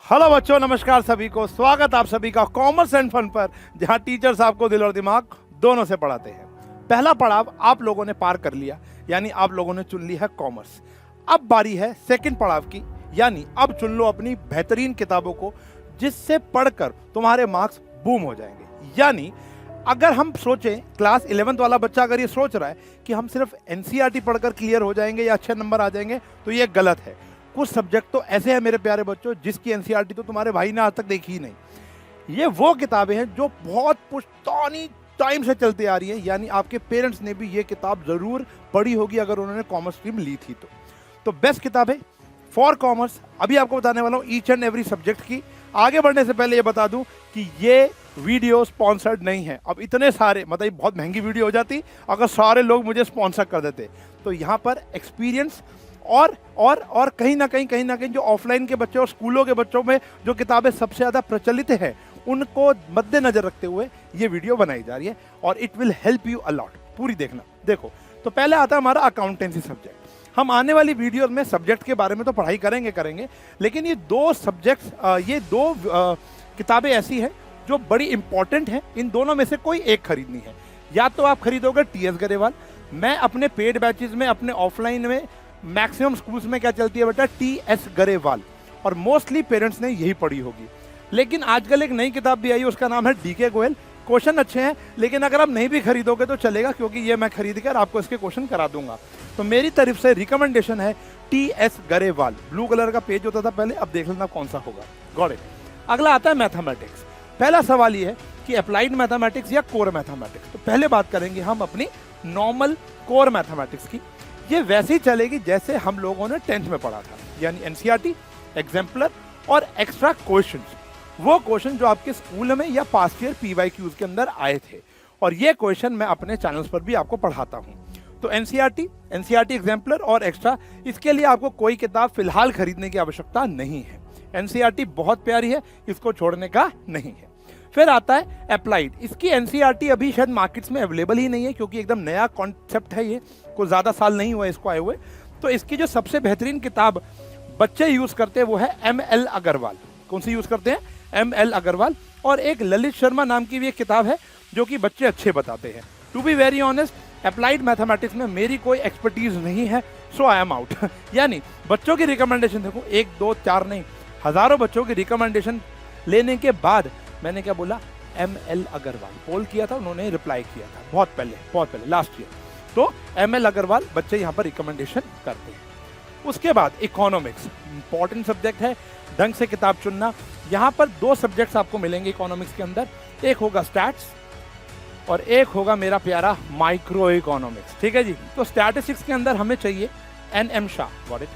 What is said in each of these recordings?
Hello बच्चों, नमस्कार सभी को। स्वागत आप सभी का कॉमर्स एंड फन पर, जहां टीचर्स आपको दिल और दिमाग दोनों से पढ़ाते हैं। पहला पड़ाव आप लोगों ने पार कर लिया, यानी आप लोगों ने चुन ली है कॉमर्स। अब बारी है सेकंड पड़ाव की, यानी अब चुन लो अपनी बेहतरीन किताबों को जिससे पढ़कर तुम्हारे मार्क्स बूम हो जाएंगे। यानी अगर हम सोचें, क्लास 11th वाला बच्चा अगर ये सोच रहा है कि हम सिर्फ एनसीईआरटी पढ़कर क्लियर हो जाएंगे या अच्छे नंबर आ जाएंगे, तो ये गलत है। कुछ सब्जेक्ट तो ऐसे हैं मेरे प्यारे बच्चों जिसकी एनसीईआरटी तो तुम्हारे भाई ने आज तक देखी ही नहीं। ये वो किताबें हैं जो बहुत पुश्तौनी टाइम से चलती आ रही है, यानी आपके पेरेंट्स ने भी ये किताब जरूर पढ़ी होगी अगर उन्होंने कॉमर्स स्ट्रीम ली थी तो बेस्ट किताब है फॉर कॉमर्स। अभी आपको बताने वाला हूँ ईच एंड एवरी सब्जेक्ट की। आगे बढ़ने से पहले ये बता दूं कि ये वीडियो स्पॉन्सर्ड नहीं है। अब इतने सारे, मतलब बहुत महंगी वीडियो हो जाती अगर सारे लोग मुझे स्पॉन्सर कर देते। तो यहाँ पर एक्सपीरियंस और कहीं ना कहीं जो ऑफलाइन के बच्चे और स्कूलों के बच्चों में जो किताबें सबसे ज़्यादा प्रचलित हैं उनको मद्देनजर रखते हुए ये वीडियो बनाई जा रही है और it will help you a lot. पूरी देखना। देखो, तो पहले आता है हमारा अकाउंटेंसी सब्जेक्ट। हम आने वाली वीडियो में सब्जेक्ट के बारे में तो पढ़ाई करेंगे, लेकिन ये दो सब्जेक्ट्स, ये दो किताबें ऐसी हैं जो बड़ी इंपॉर्टेंट हैं। इन दोनों में से कोई एक खरीदनी है। या तो आप खरीदोगे टीएस गरेवाल। मैं अपने पेड बैचेज में, अपने ऑफलाइन में, मैक्सिमम स्कूल्स में क्या चलती है बेटा, टीएस गरेवाल, और मोस्टली पेरेंट्स ने यही पढ़ी होगी। लेकिन आजकल एक नई किताब भी आई है, उसका नाम है डीके गोयल। क्वेश्चन अच्छे हैं, लेकिन अगर आप नहीं भी खरीदोगे तो चलेगा, क्योंकि ये मैं खरीद कर आपको इसके क्वेश्चन करा दूंगा। तो मेरी तरफ से रिकमेंडेशन है टीएस गरेवाल। ब्लू कलर का पेज होता था पहले, अब देख लेना कौन सा होगा। Got it. अगला आता है मैथमेटिक्स। पहला सवाल ये है कि अप्लाइड मैथमेटिक्स या कोर मैथमेटिक्स। तो पहले बात करेंगे हम अपनी नॉर्मल कोर मैथमेटिक्स की। ये वैसे ही चलेगी जैसे हम लोगों ने 10th में पढ़ा था, यानी एनसीईआरटी, एग्जाम्पलर और एक्स्ट्रा क्वेश्चंस। वो क्वेश्चन जो आपके स्कूल में या पास्ट ईयर पीवाईक्यूज के अंदर आए थे, और ये क्वेश्चन मैं अपने चैनल्स पर भी आपको पढ़ाता हूँ। तो एनसीईआरटी एग्जाम्पलर और एक्स्ट्रा, इसके लिए आपको कोई किताब फिलहाल खरीदने की आवश्यकता नहीं है। एनसीईआरटी बहुत प्यारी है, इसको छोड़ने का नहीं है। फिर आता है अप्लाइड। इसकी एनसीईआरटी अभी शायद मार्केट्स में अवेलेबल ही नहीं है, क्योंकि एकदम नया कॉन्सेप्ट है, ये कोई ज़्यादा साल नहीं हुआ इसको आए हुए। तो इसकी जो सबसे बेहतरीन किताब बच्चे यूज़ करते हैं वो है ML अग्रवाल। कौन सी यूज़ करते हैं? ML अग्रवाल। और एक ललित शर्मा नाम की भी एक किताब है जो कि बच्चे अच्छे बताते हैं। To be very honest, applied mathematics में मेरी कोई एक्सपर्टीज नहीं है, सो आई एम आउट। यानी बच्चों की रिकमेंडेशन देखो, 1 2 4 नहीं, हज़ारों बच्चों की रिकमेंडेशन लेने के बाद मैंने क्या बोला, ML अग्रवाल। पोल किया था, उन्होंने रिप्लाई किया था बहुत पहले लास्ट ईयर। तो ML अग्रवाल बच्चे यहाँ पर रिकमेंडेशन करते हैं। उसके बाद इकोनॉमिक्स, इंपॉर्टेंट सब्जेक्ट है, ढंग से किताब चुनना। यहाँ पर 2 सब्जेक्ट्स आपको मिलेंगे इकोनॉमिक्स के अंदर। एक होगा स्टैट्स और एक होगा मेरा प्यारा माइक्रो इकोनॉमिक्स। ठीक है जी। तो स्टैटिस्टिक्स के अंदर हमें चाहिए NM शाह। Got it.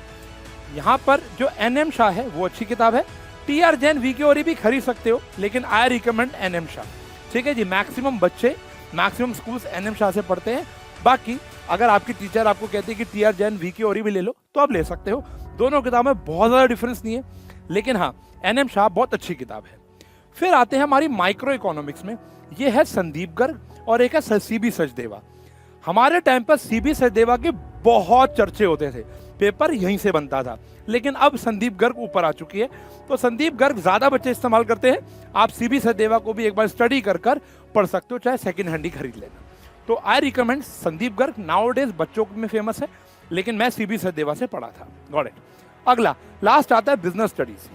यहाँ पर जो NM शाह है वो अच्छी किताब है। TR जैन VK और भी खरीद सकते हो, लेकिन आई रिकमेंड NM शाह। ठीक है जी। मैक्सिमम बच्चे, मैक्सिमम स्कूल्स NM शाह से पढ़ते हैं। बाकी अगर आपकी टीचर आपको कहती है कि TR जैन VK और भी ले लो, तो आप ले सकते हो। दोनों किताबों में बहुत ज़्यादा डिफरेंस नहीं है, लेकिन हाँ, NM शाह बहुत अच्छी किताब है। फिर आते हैं हमारी माइक्रो इकोनॉमिक्स में। ये है संदीप गर्ग और एक है CB सचदेवा। हमारे टाइम पर CB सचदेवा के बहुत चर्चे होते थे, पेपर यहीं से बनता था, लेकिन अब संदीप गर्ग ऊपर आ चुकी है। तो संदीप गर्ग ज़्यादा बच्चे इस्तेमाल करते हैं। आप CB सचदेवा को भी एक बार स्टडी कर पढ़ सकते हो, चाहे सेकेंड हैंड ही खरीद लेना। तो I recommend Sandeep Garg. Now days बच्चों में फेमस है, लेकिन मैं CB सचदेवा से पढ़ा था। Got it. अगला लास्ट आता है बिजनेस स्टडीज।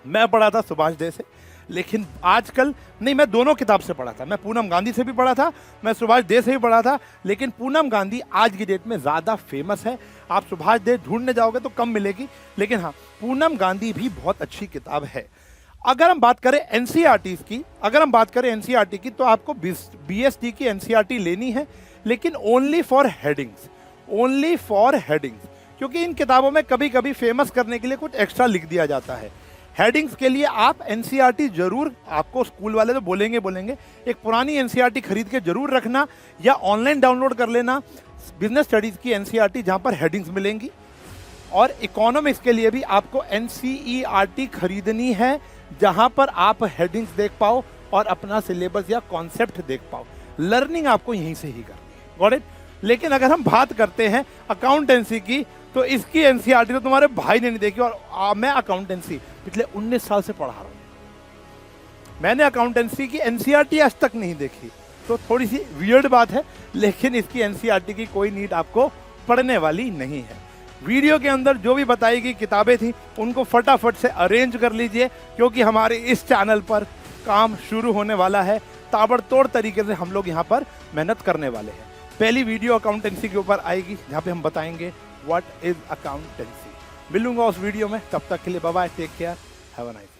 मैं पढ़ा था सुभाष दे से, लेकिन आजकल नहीं, मैं दोनों किताब से पढ़ा था। मैं पूनम गांधी से भी पढ़ा था, मैं सुभाष दे से भी पढ़ा था, लेकिन पूनम गांधी आज की डेट में ज़्यादा फेमस है। आप सुभाष दे ढूंढने जाओगे तो कम मिलेगी, लेकिन हाँ, पूनम गांधी भी बहुत अच्छी किताब है। अगर हम बात करें एनसीईआरटी की, तो आपको BST की एनसीईआरटी लेनी है, लेकिन ओनली फॉर हेडिंग्स, क्योंकि इन किताबों में कभी कभी फेमस करने के लिए कुछ एक्स्ट्रा लिख दिया जाता है। हेडिंग्स के लिए आप एनसीईआरटी जरूर, आपको स्कूल वाले तो बोलेंगे एक पुरानी एनसीईआरटी खरीद के जरूर रखना, या ऑनलाइन डाउनलोड कर लेना बिजनेस स्टडीज की एनसीईआरटी, जहां पर हेडिंग्स मिलेंगी। और इकोनॉमिक्स के लिए भी आपको एनसीईआरटी खरीदनी है, जहां पर आप हेडिंग्स देख पाओ और अपना सिलेबस या कॉन्सेप्ट देख पाओ। लर्निंग आपको यहीं से ही करनी है। Got it. लेकिन अगर हम बात करते हैं अकाउंटेंसी की, तो इसकी एनसीईआरटी तो तुम्हारे भाई ने नहीं देखी, और मैं अकाउंटेंसी पिछले 19 साल से पढ़ा रहा हूँ। मैंने अकाउंटेंसी की एनसीईआरटी आज तक नहीं देखी, तो थोड़ी सी वियर्ड बात है, लेकिन इसकी एनसीईआरटी की कोई नीड आपको पढ़ने वाली नहीं है। वीडियो के अंदर जो भी बताई गई किताबें थी उनको फटाफट से अरेंज कर लीजिए, क्योंकि हमारे इस चैनल पर काम शुरू होने वाला है। ताबड़तोड़ तरीके से हम लोग यहाँ पर मेहनत करने वाले हैं। पहली वीडियो अकाउंटेंसी के ऊपर आएगी, जहाँ पे हम बताएंगे व्हाट इज अकाउंटेंसी। मिलूंगा उस वीडियो में, तब तक के लिए bye bye, take care, have a nice.